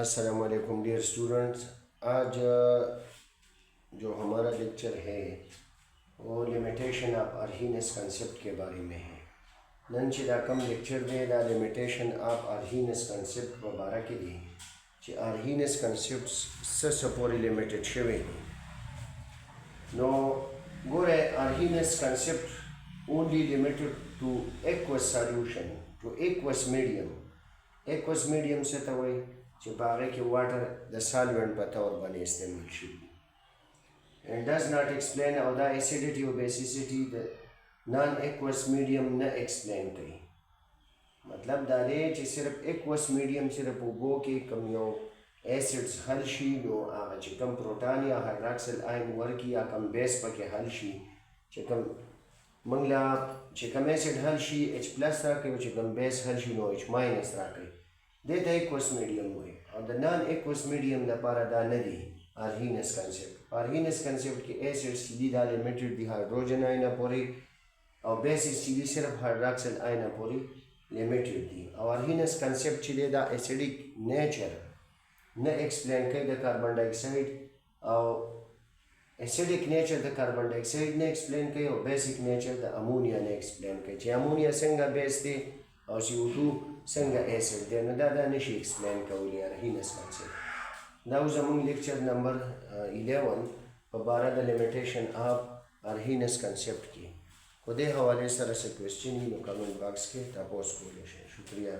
अस्सलाम वालेकुम dear students. आज जो हमारा लेक्चर है वो लिमिटेशन ऑफ आर्हीनियस कंसेप्ट के बारे में है। नंचिदा कम लेक्चर में दा लिमिटेशन ऑफ आर्हीनियस कंसेप्ट मुबारक के लिए कि आर्हीनियस कंसेप्ट से सपोरी लिमिटेड शवे नो गोरे Arrhenius concept only limited two aqueous solution two aqueous medium से तो वही چې په هغې کې واټر د سالوینټ په طور باندې استعمال شوي and does not explain او دا acidity او basicity د نان ایکوس میډیم نه ایکسپلین کوي. مطلب دا دی چې صرف ایکوس میډیم صرف اوبو کې کم یو ایسیډس حل شي نو هغه چې کم پروټان یا هایدراکسل آین ورکي یا کم بیس پکې حل شي چې کم موږ له چې کم ایسیډ حل شي H پلس راکوي او چې کم بیس حل شي نو H ماینس راکوي. دې ته ایکوس میډیم وایي او د نان ایکوس میډیم لپاره دا نه دی آرهینس کنسپټ. آرهینس کنسپټ کې ایسیډ چې دي دا لیمیټډ دي هایدروجن آینه پورې او بیسز چې دي صرف هایدراکسل آینه پورې لیمیټډ دي. او آرهینس کنسپټ چې دی دا ایسیډیک نیچر نه ایکسپلین کوي د کاربن ډای اکساید او ایسیډیک نیچر د کاربن ډای اکساید نه ایکسپلین کوي او بیسیک نیچر د امونیا نه ایکسپلین کوي چې امونیا څنګه بیس دی او CO2 څنګه ایسیډ دی نو دا نشي ایکسپلین کولی آرهینس کنسپټ. دا زموږ لیکچر نمبر 11 په باره د لیمیټیشن آف آرهینس کنسپټ کې خو دې حوالې سره څه کوېسچن وي نو کمنټ باکس کې تاسو کولی شئ. شکریہ.